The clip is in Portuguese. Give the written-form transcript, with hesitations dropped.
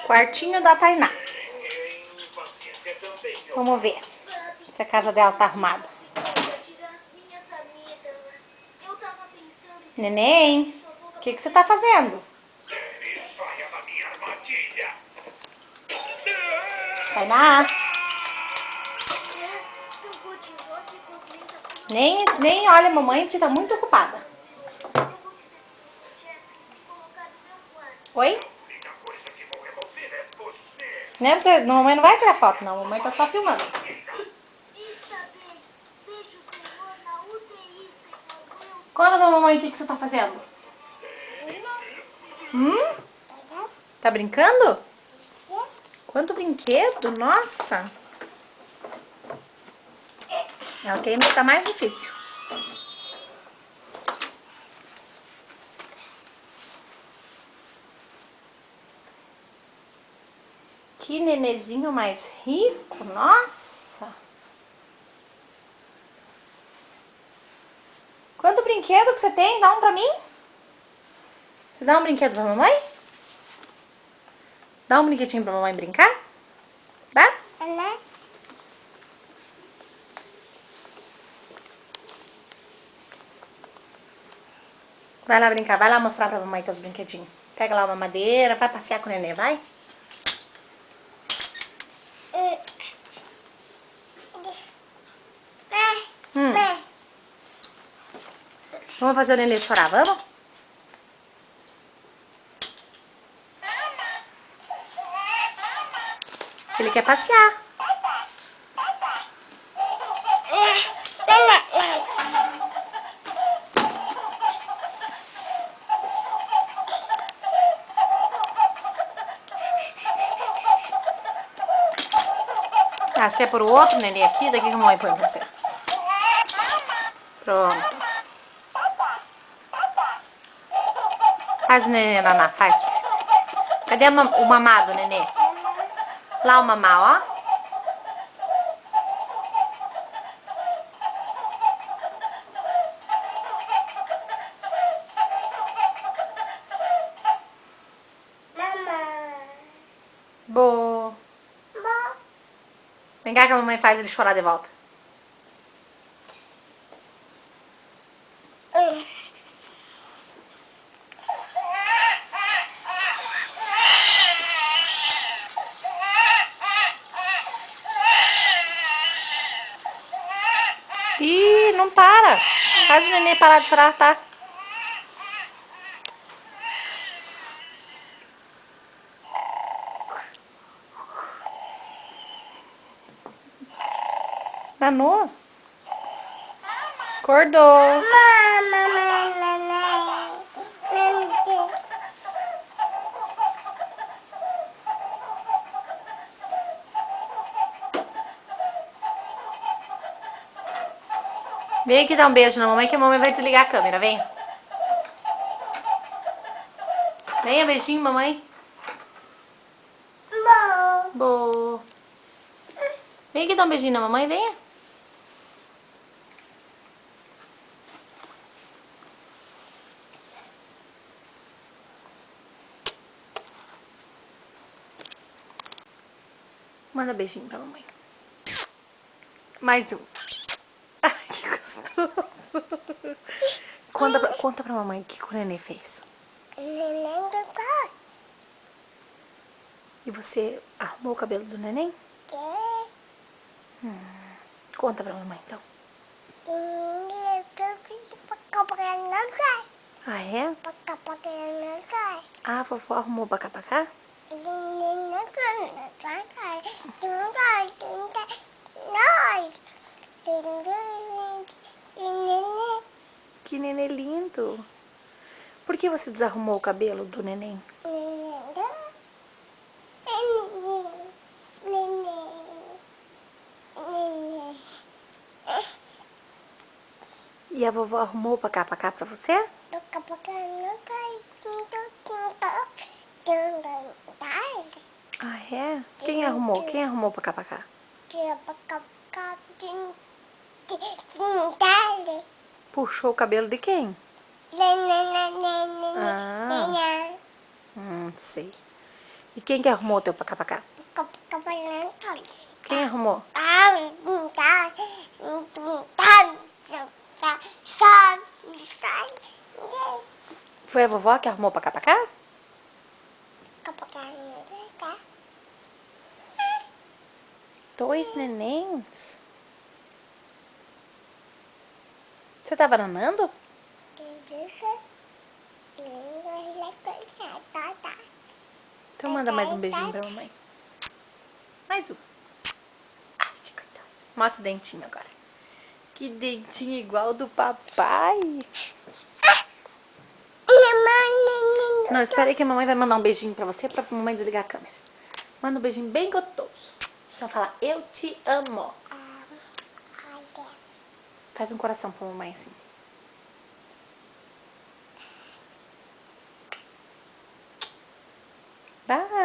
Quartinho da Tainá. Vamos ver se a casa dela tá arrumada. Neném, o que você tá fazendo? Tainá. Nem olha a mamãe porque tá muito ocupada. Oi? Não, mamãe não vai tirar foto não, mamãe tá só filmando. Conta pra mamãe o que você tá fazendo. Tá brincando? Quanto brinquedo, nossa. Ok, ainda tá mais difícil. Que nenezinho mais rico, nossa. Quanto brinquedo que você tem? Dá um pra mim? Você dá um brinquedo pra mamãe? Dá um brinquedinho pra mamãe brincar? Dá? Vai lá brincar, vai lá mostrar pra mamãe teus brinquedinhos. Pega lá uma madeira, vai passear com o nenê, vai? Vamos fazer o nenê chorar, vamos? Ele quer passear. Ah, você quer pôr o outro nenê aqui? Daqui que a mamãe põe pra você. Pronto. Faz o nenê naná, faz. Cadê o mamado, nenê? Lá o mamá, ó. Boa. Vem cá que a mamãe faz ele chorar de volta. Ih, não para. Faz o nenê parar de chorar, tá? Nanou? Acordou. Vem aqui dar um beijo na mamãe que a mamãe vai desligar a câmera, vem. Venha, beijinho, mamãe. Boa. Vem aqui dar um beijinho na mamãe, venha. Manda beijinho pra mamãe. Mais um. Ai, que gostoso. Conta pra mamãe o que o nenê fez. E você arrumou o cabelo do neném? Conta pra mamãe, então. Ah, é? Ah, a vovó arrumou o bacapacá? Que nenê lindo. Por que você desarrumou o cabelo do neném? E a vovó arrumou o pacá pra você? Ah, é? Quem arrumou? Quem arrumou o pacá? Puxou o cabelo de quem? Ah, sei. E quem que arrumou o teu pacá-pacá? Quem arrumou? Foi a vovó que arrumou o pacá-pacá? Dois nenéns? Você tava nanando? Então manda mais um beijinho pra mamãe. Mais um. Ai, que coitado. Mostra o dentinho agora. Que dentinho igual do papai. Não, espera aí que a mamãe vai mandar um beijinho pra você, pra mamãe desligar a câmera. Manda um beijinho bem gostoso. Então fala, eu te amo. Faz um coração pra mamãe assim. Bye.